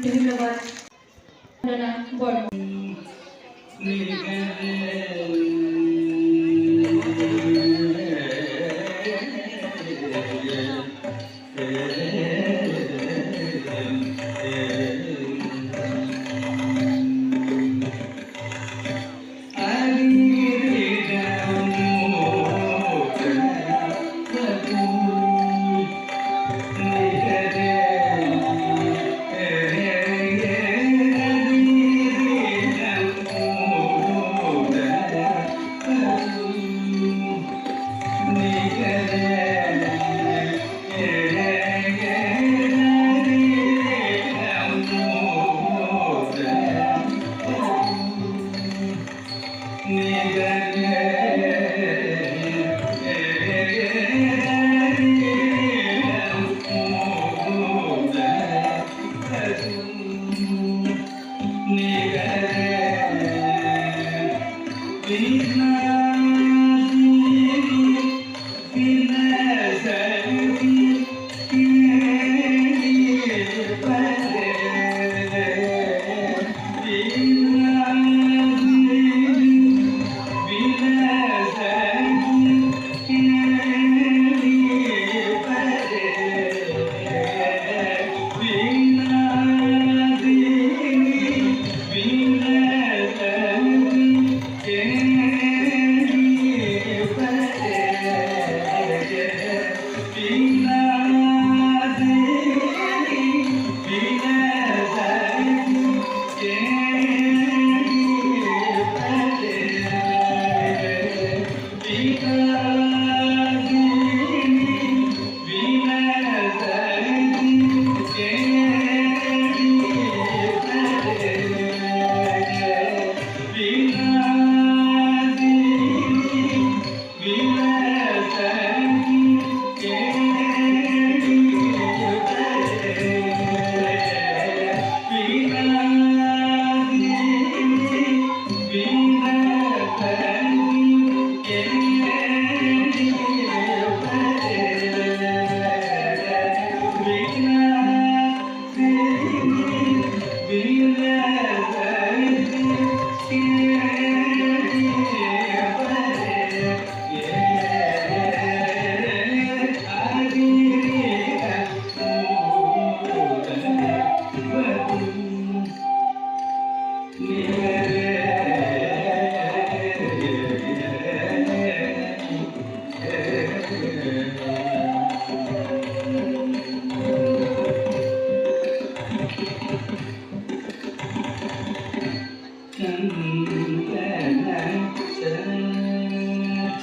ধন্যবাদ বর্মন।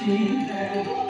Cinta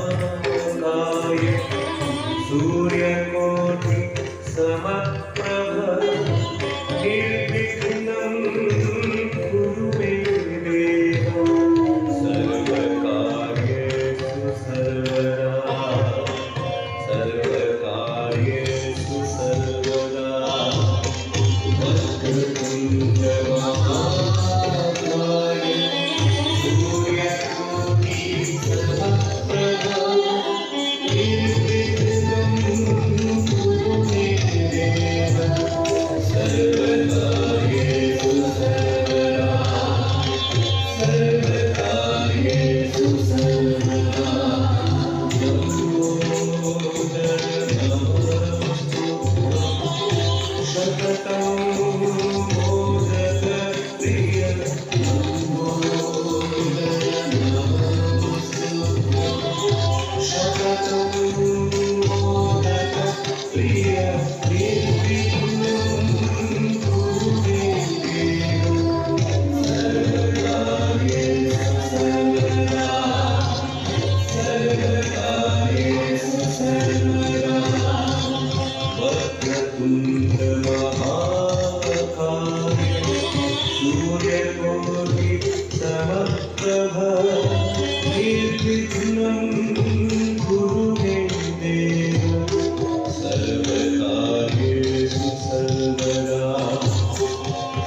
वक्रतुण्डमहाकाय सूर्यकोटि समप्रभ निर्विघ्नं कुरु मे देव सर्वकार्येषु सर्वदा सर्वकार्येषु सर्वदा वक्रतुण्डमहाकाय सूर्यकोटि समप्रभ निर्विघ्नं कुरु मे देव सर्वकार्येषु सर्वदा सर्वकार्येषु सर्वदा लम्बोदर नमोऽस्तुभ्यं शततं मोदक प्रिय लम्बोदर नमोऽस्तुभ्यं शततं मोदक प्रिय निर्विघ्नं कुरु मे देव सर्वकार्येषु सर्वदा सर्वकार्येषु सर्वदा वक्रतुण्डमहाकाय सूर्यकोटि समप्रभ निर्विघ्नं कुरु मे देव सर्वकार्येषु सर्वदा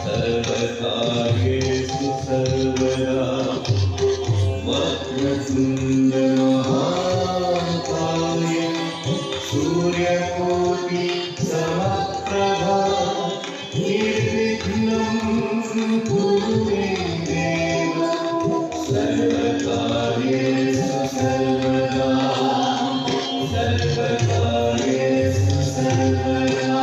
सर्वकार्येषु सर्वदा वक्रतुण्डमहाकाय सूर्यकोटि समप्रभ निर्विघ्नं कुरु मे देव सर्वकार्येषु सर्वदा सर्वकार्येषु सर्वदा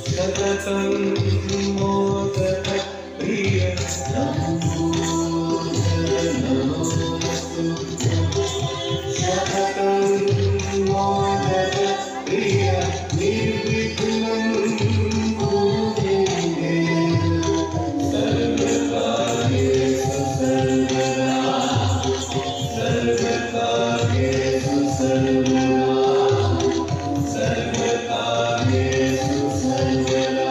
शततं मोदक प्रिय लम्बोदर नमोऽस्तुभ्यं शततं मोदक प्रिय निर्विघ्नं कुरु मे देव सर्वकार्येषु सर्वदा सर्वकार्येषु सर्वदा सर्वकार्येषु सर्वदा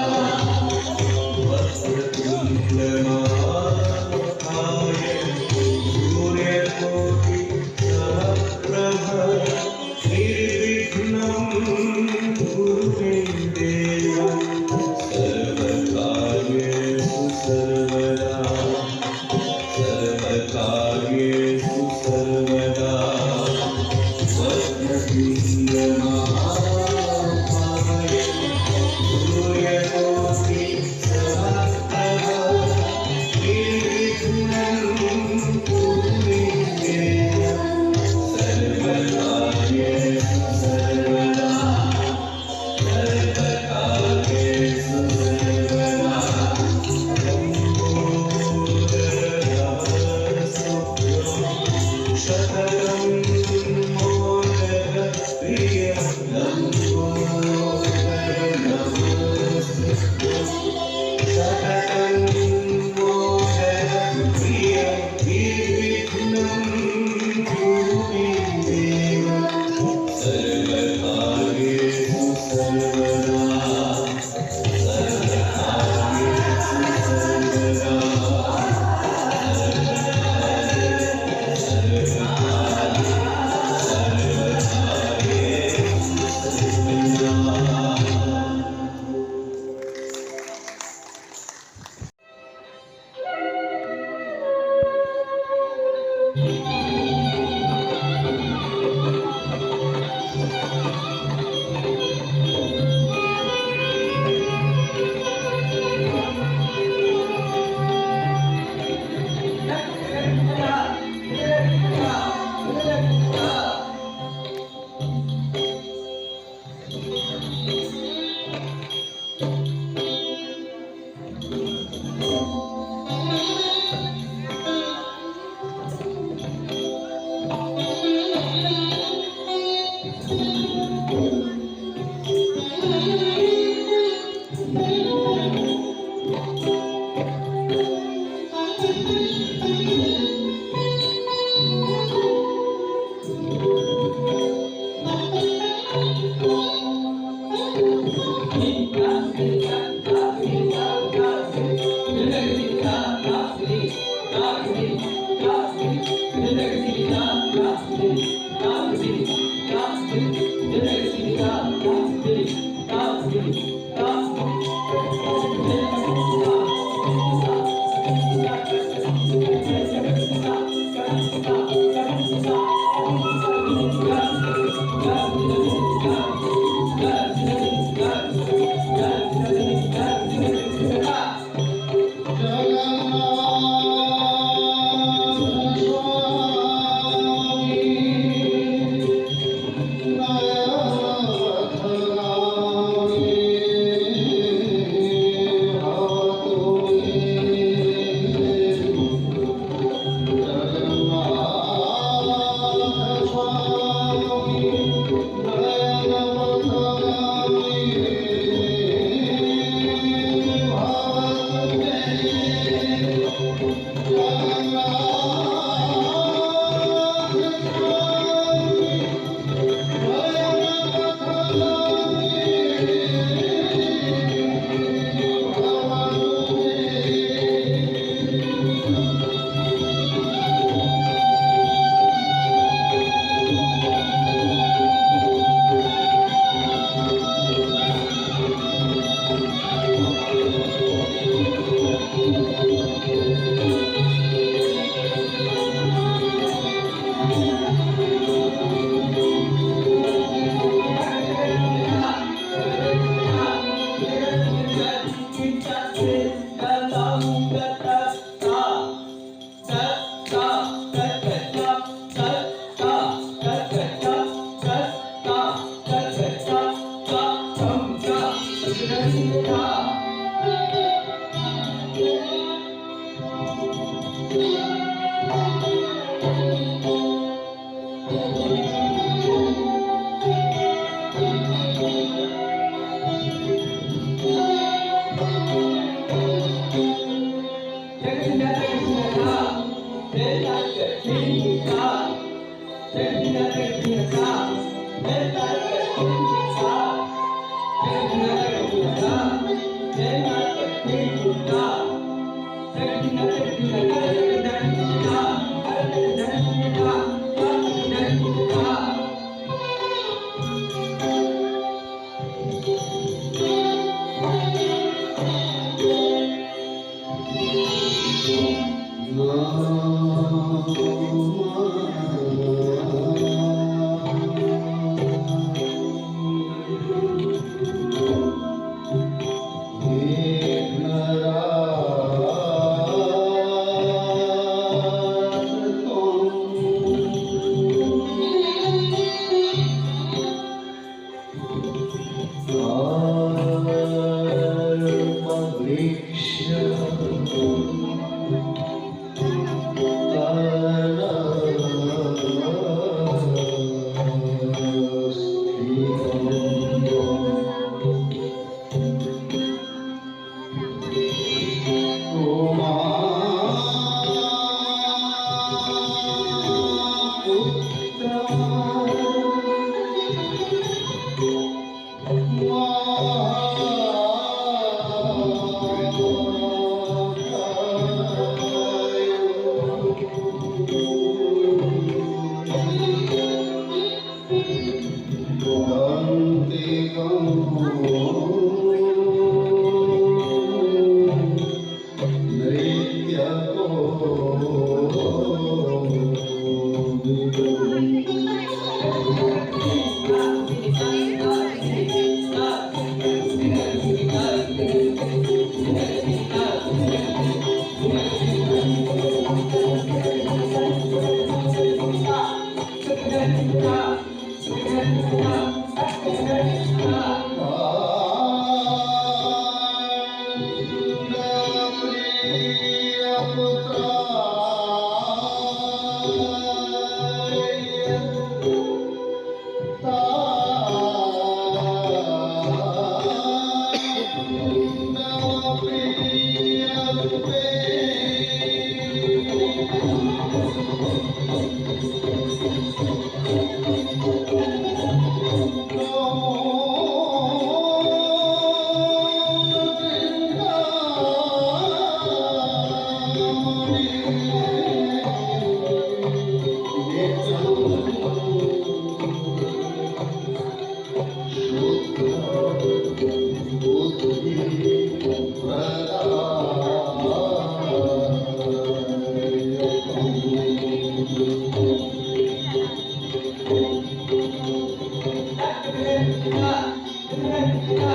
Wow.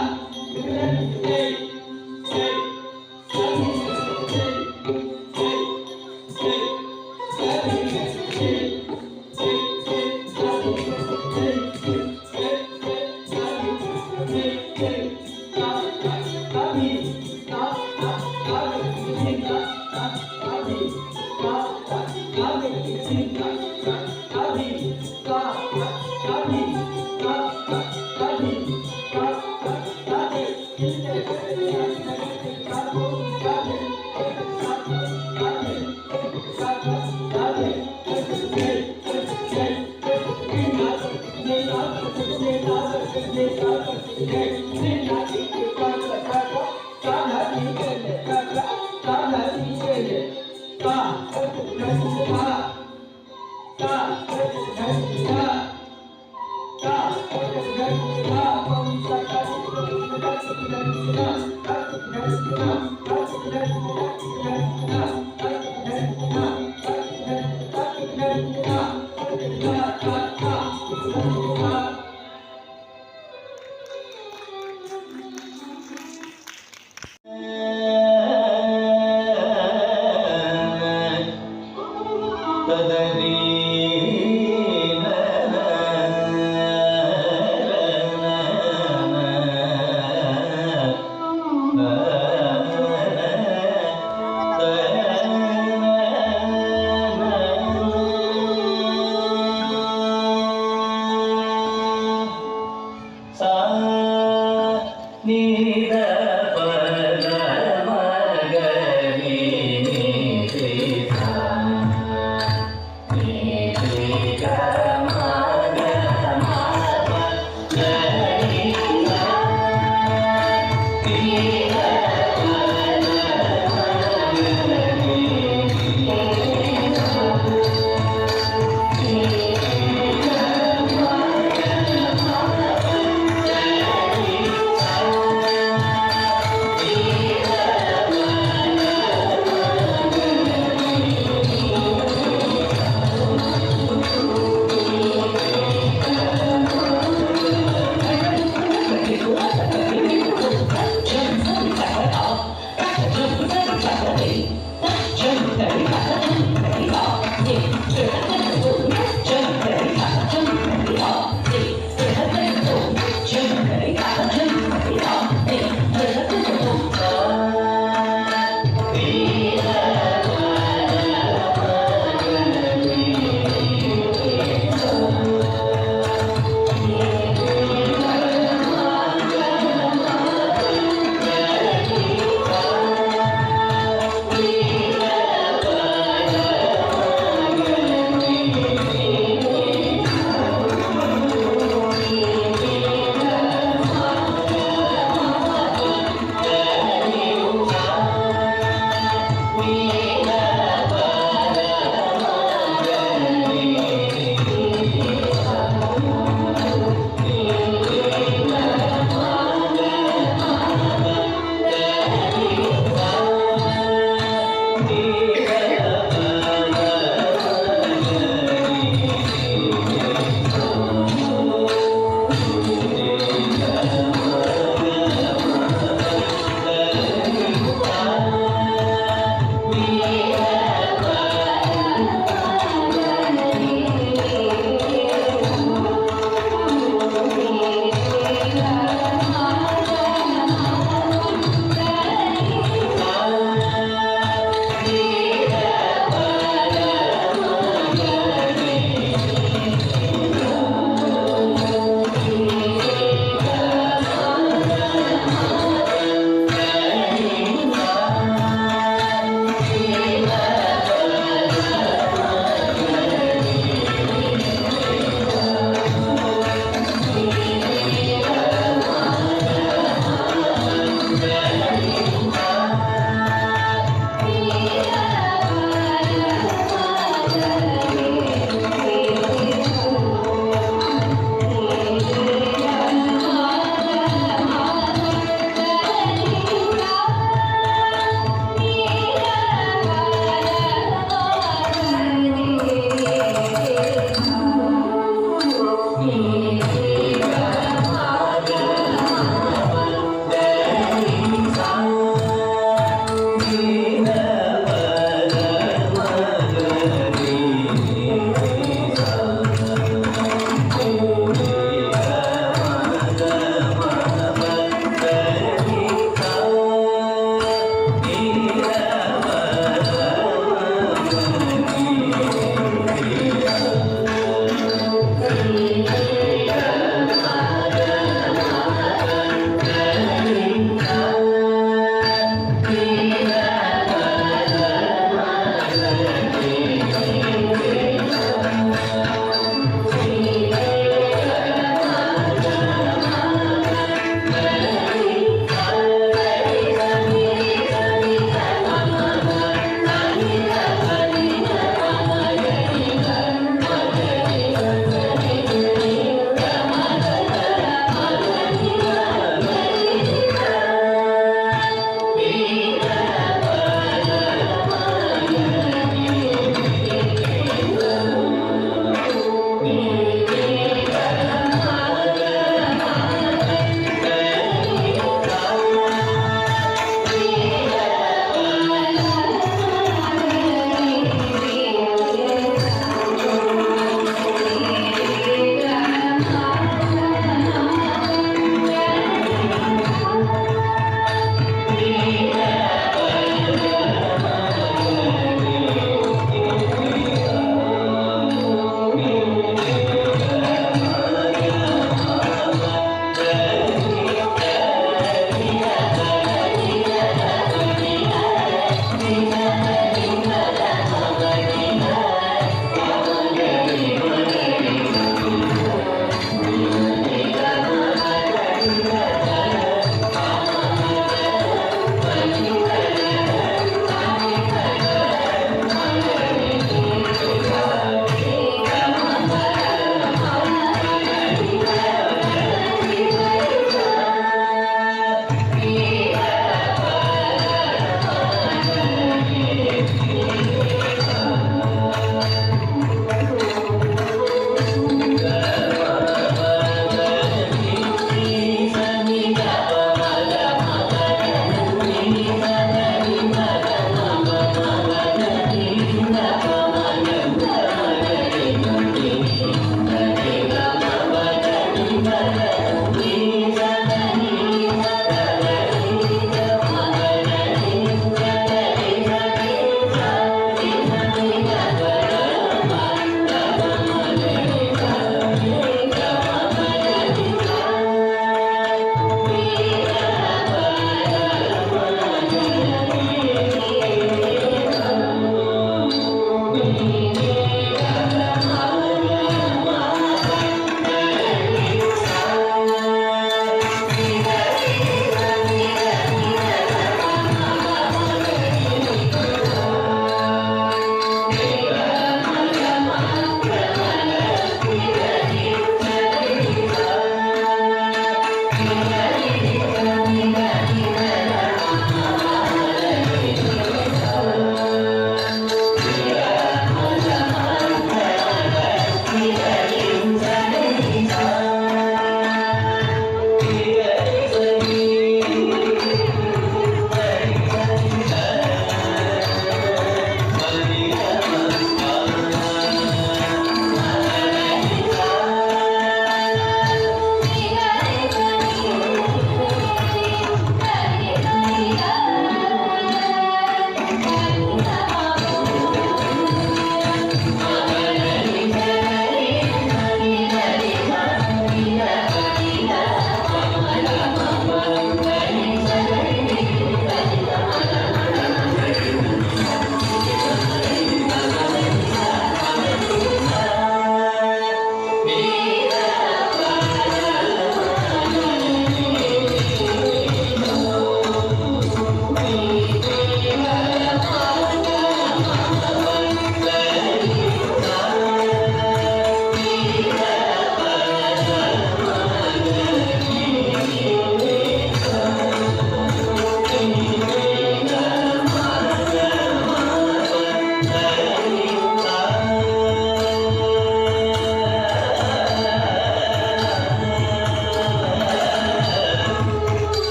Thank you.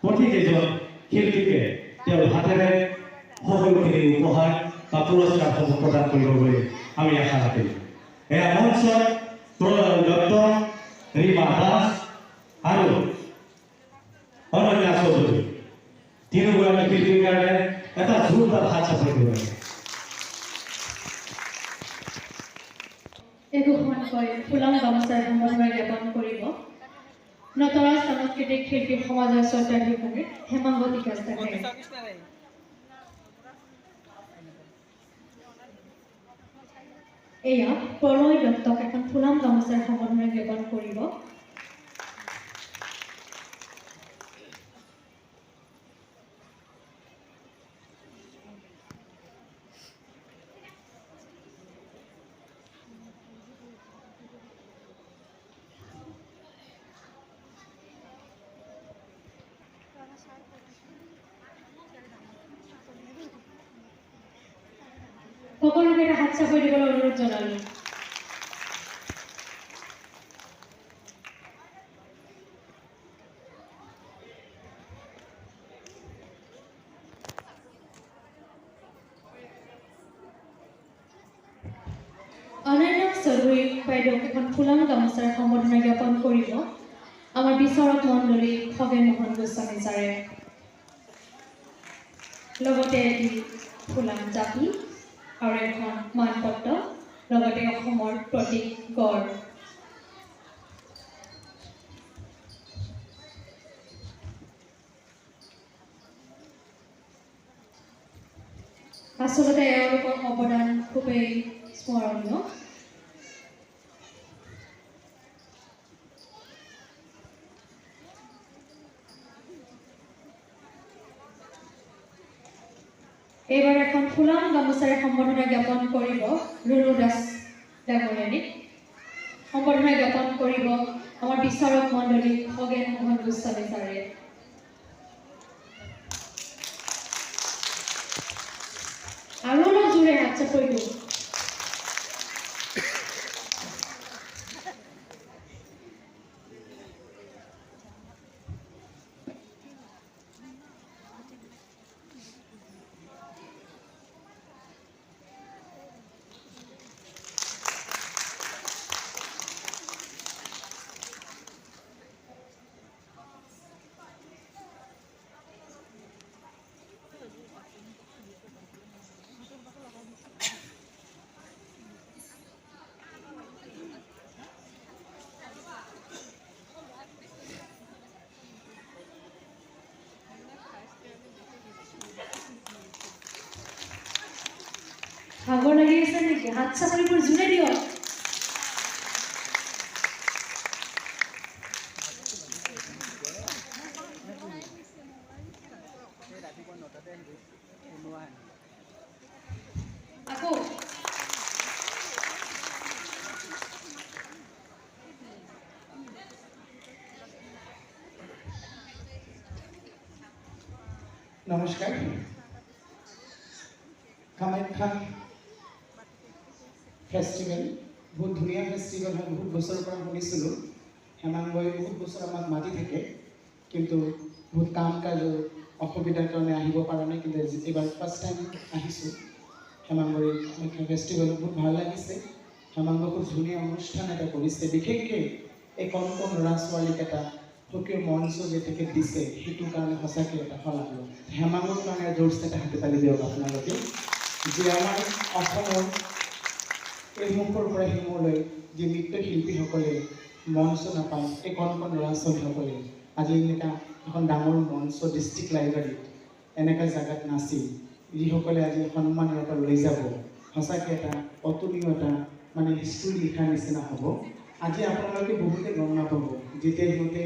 প্ৰতিজন শিল্পীকে তেওঁৰ হাতেৰে সকলোখিনি উপহাৰ বা পুৰস্কাৰসমূহ প্ৰদান কৰিব বুলি আমি আশা ৰাখিম। এয়া মঞ্চত ডক্টৰ ৰীমা দাস আৰু অনন্যা চৌধুৰী তিনিগৰাকী শিল্পীৰ কাৰণে এটা জোৰদাৰ হাত চাপৰি দিব লাগে। একোখনকৈ ফুলাম গামোচাৰ সম্বৰ্ধনা জ্ঞাপন কৰিব নটৰাজ সাংস্কৃতিক শিল্পী সমাজৰ শ্ৰদ্ধাধিকাৰী হেমাংগী কাছাৰীয়ে। এয়া প্ৰণয় দত্তক এখন ফুলাম গামোচাৰ সম্বৰ্ধনা জ্ঞাপন কৰিব। সকলোকে এটা হাত চাপৰি দিবলৈ অনুৰোধ জনালোঁ। অনন্যা চৌধুৰী বাইদেউক এখন ফুলাম গামোচাৰ সম্বৰ্ধনা জ্ঞাপন কৰিব আমাৰ বিচাৰক মণ্ডলী খগেন মোহন গোস্বামী ছাৰে। লগতে এটি ফুলাম জাপি আৰু এখন মানপত্ৰ, লগতে অসমৰ প্ৰতীক গড়। আচলতে এওঁলোকৰ অৱদান খুবেই স্মৰণীয়। এইবাৰ এখন ফুলাম গামোচাৰে সম্বৰ্ধনা জ্ঞাপন কৰিব ৰুণু দাস ডাঙৰীয়ানীক। সম্বৰ্ধনা জ্ঞাপন কৰিব আমাৰ বিচাৰক মণ্ডলী খগেন মোহন গোস্বামী ছাৰে। আৰু অলপ জোৰে হাত চাপৰি দিওঁ। ভাগৰ লাগি আছে নেকি? হাত চাপৰিবোৰ জোৰে দিয়ক। আকৌ নমস্কাৰ। কামাখ্যা ফেষ্টিভেল বহুত ধুনীয়া ফেষ্টিভেল হয়। বহুত বছৰৰ পৰা শুনিছিলোঁ হেমাংগই বহুত বছৰ আমাক মাতি থাকে, কিন্তু বহুত কাম কাজৰ অসুবিধাৰ কাৰণে আহিব পৰা নাই। কিন্তু এইবাৰ ফাৰ্ষ্ট টাইম আহিছোঁ হেমাংগৰ কামাখ্যা ফেষ্টিভেল। বহুত ভাল লাগিছে। হেমাংগ খুব ধুনীয়া অনুষ্ঠান এটা কৰিছে। বিশেষকৈ এই কণ কণ ল'ৰা ছোৱালীক এটা সক্ৰিয় মঞ্চ যেতিয়াকে দিছে, সেইটোৰ কাৰণে সঁচাকৈ এটা শলাগ। হেমাংগৰ কাৰণে জোৰছে এটা হাতে তালি দিয়ক আপোনালোকে, যে আমাৰ অসমৰ এই মুখৰ পৰা সিমূৰলৈ যি নৃত্যশিল্পীসকলে মঞ্চ নাপায়, এই কণ কণ ল'ৰা ছোৱালীসকলে আজি এনেকুৱা এখন ডাঙৰ মঞ্চ ডিষ্ট্ৰিক্ট লাইব্ৰেৰীত এনেকুৱা জেগাত নাচি যিসকলে আজি সন্মান এটা লৈ যাব, সঁচাকৈ এটা অতুলনীয় এটা মানে হিষ্ট্ৰী লিখাৰ নিচিনা হ'ব। আজি আপোনালোকে বহুতে গম নাপাব, যেতিয়া সিহঁতে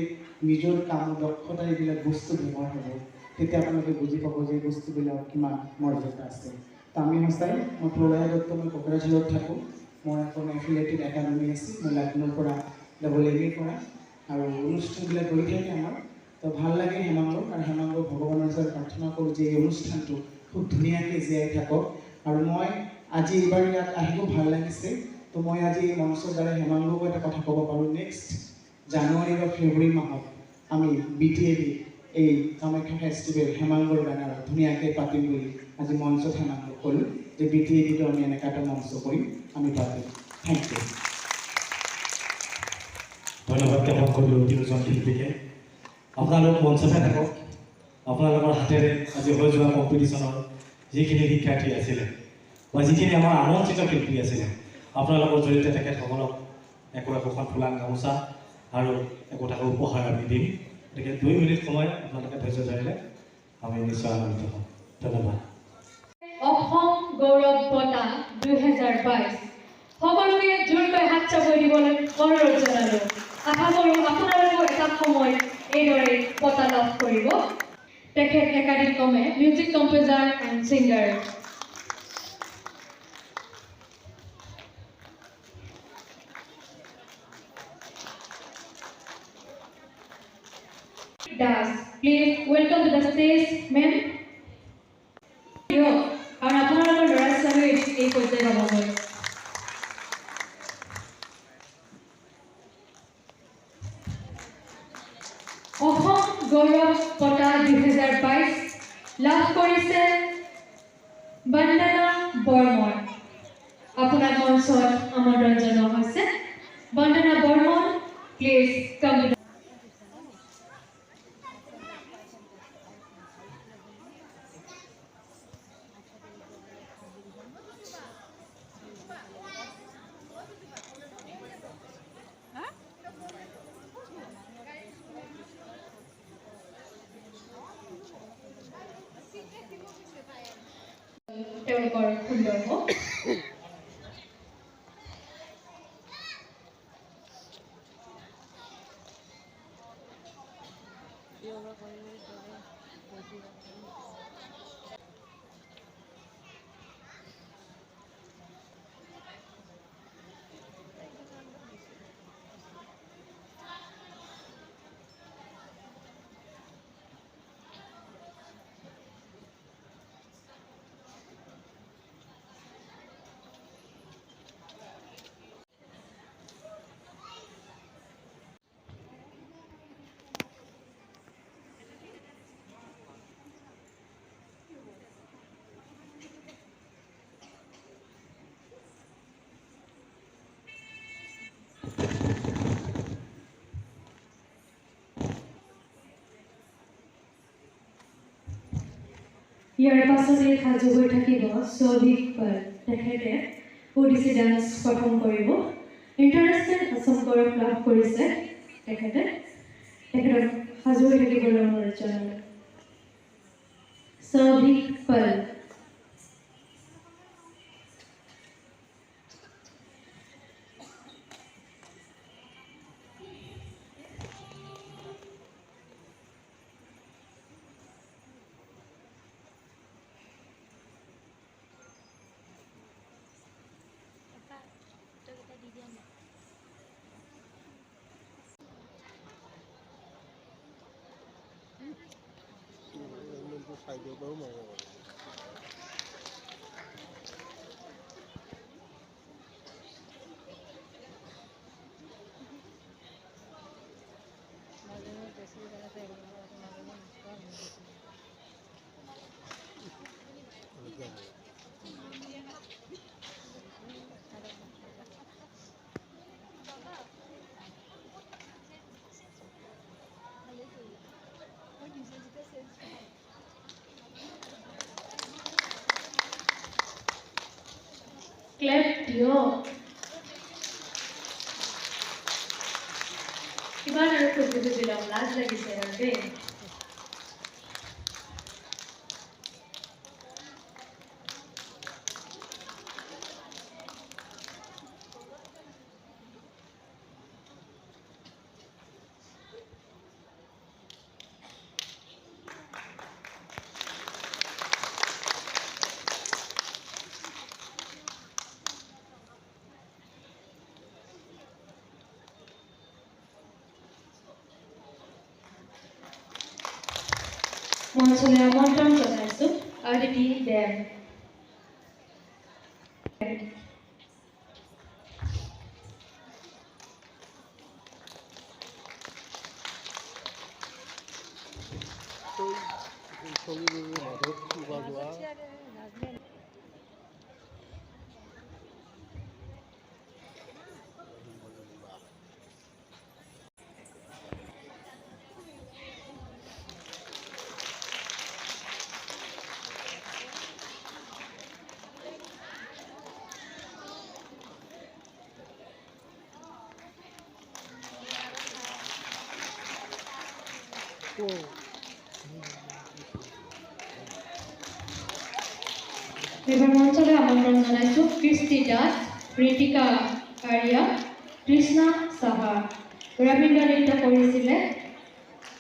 নিজৰ কাম দক্ষতা এইবিলাক বস্তু ব্যৱহাৰ হ'ব, তেতিয়া আপোনালোকে বুজি পাব যে এই বস্তুবিলাক কিমান মৰ্যাদা আছে। তো আমি সঁচাই মই প্ৰলয় দত্ত, মই কোকৰাঝাৰত থাকোঁ। মোৰ এখন এফিলিয়েটেড একাডেমি আছে, মই লাক্ষ্ণৌৰ পৰা MA কৰা, আৰু অনুষ্ঠানবিলাক হৈ থাকে আমাৰ। তো ভাল লাগে হেমাংগক, আৰু হেমাংগক ভগৱানৰ ওচৰত প্ৰাৰ্থনা কৰোঁ যে এই অনুষ্ঠানটো খুব ধুনীয়াকৈ জীয়াই থাকক। আৰু মই আজি এইবাৰ ইয়াত আহি খুব ভাল লাগিছে। তো মই আজি এই মঞ্চৰ দ্বাৰা হেমাংগকো এটা কথা ক'ব পাৰোঁ। নেক্সট জানুৱাৰী বা ফেব্ৰুৱাৰী মাহত আমি BTAD এই কামাখ্যা ফেষ্টিভেল হেমাংগৰ বেনাৰত ধুনীয়াকৈ পাতিম বুলি আজি মঞ্চত হেমাংগক ক'লোঁ যে BTADটো আমি এনেকুৱা এটা মঞ্চ কৰিম, আমি পাতিম। Thank you. ধন্যবাদ জ্ঞাপন কৰিলোঁ তিনিজন শিল্পীকে। আপোনালোক মঞ্চতে থাকক। আপোনালোকৰ হাতেৰে আজি হৈ যোৱা কম্পিটিশ্যনৰ যিখিনি শিক্ষাৰ্থী আছিলে বা যিখিনি আমাৰ আমন্ত্ৰিত শিল্পী আছিলে, আপোনালোকৰ জৰিয়তে তেখেতসকলক একোখন ফুলাম গামোচা আৰু একোটাকৈ উপহাৰ আমি দিম। গতিকে 2 মিনিট সময় আপোনালোকে ধৈৰ্য ধৰিলে আমি নিশ্চয় আনন্দিত হ'ম। ধন্যবাদ। অসম গৌৰৱ বঁটা 2022 সকলোকে জোৰকৈ হাত চাপৰি দিবলৈ অনুৰোধ জনালোঁ। আশা কৰোঁ আপোনালোকেও এটা সময় এইদৰে বঁটা লাভ কৰিব। তেখেত একাডেমিকমে music composer and singer. Das, please welcome to the stage, ma'am. আৰু আপোনালোকৰ ল'ৰা ছোৱালীয়ে এই পৰ্যায় পাবগৈ। অসম গৌৰৱ বঁটা 2022 লাভ কৰিছে বন্দনা বৰ্মন। আপোনাক মঞ্চত আমন্ত্ৰণ জনোৱা হৈছে। বন্দনা বৰ্মন, প্লিজ কাম টু তেওঁলোকৰ সুন্দৰ হওক। ইয়াৰ পাছতে সাজু হৈ থাকিব সৌভিক পাল। তেখেতে ওডিচি ডান্স পাৰফৰ্ম কৰিব। ইণ্টাৰনেশ্যনেল আছাম গৌৰৱ লাভ কৰিছে তেখেতে। তেখেতক সাজু হৈ থাকিবলৈ অনুৰোধ জনালোঁ। সৌভিক পাল। ক্লেপ দিয়ক। কিমান আৰু খুজি খুজি ল'ম, লাজ লাগিছে আৰু দেই। মঞ্চলৈ আমন্ত্ৰণ জনাইছোঁ আদিতি দেৱ। এবার মঞ্চলে আমন্ত্রণ জানাইছো কৃষ্টি দাস, ঋতিকা আরিয়া, কৃষ্ণা সাহা। ৰবীন্দ্ৰ নৃত্য কৰিছিলে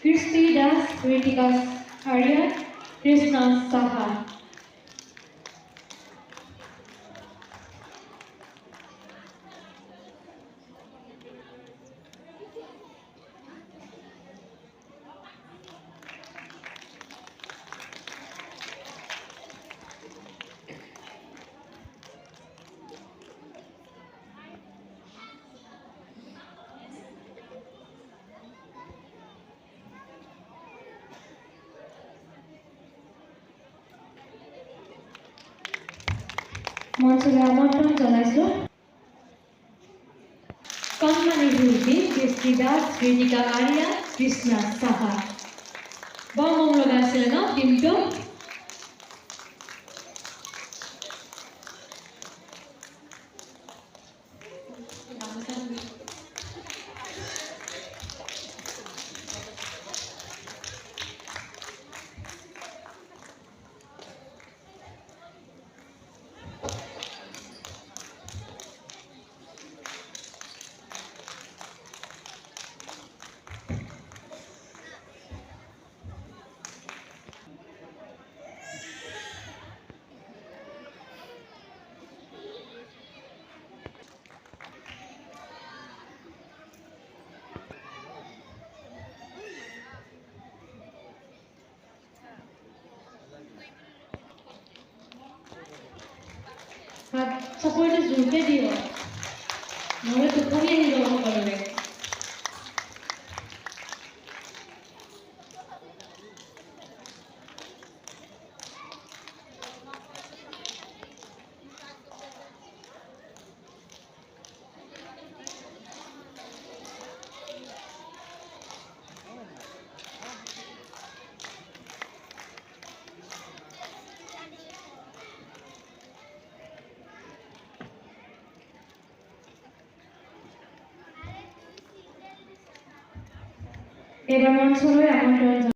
কৃষ্টি দাস, ঋতিকা আৰিয়া, কৃষ্ণা সাহা। মঞ্চলে আমন্ত্রণ জানাইছো কণমানি শিল্পী কৃষ্টি দাস, ঋতিকা আরিয়া, কৃষ্ণা সাহা। বৰ মৰম লগা আছিলে ন টিমটো। হাত চাপৰিটো জোৰকে দিয়, নহ'লে টোপনি আহি যাব সকলোৰে। এবার মঞ্চলৈ আমন্ত্রণ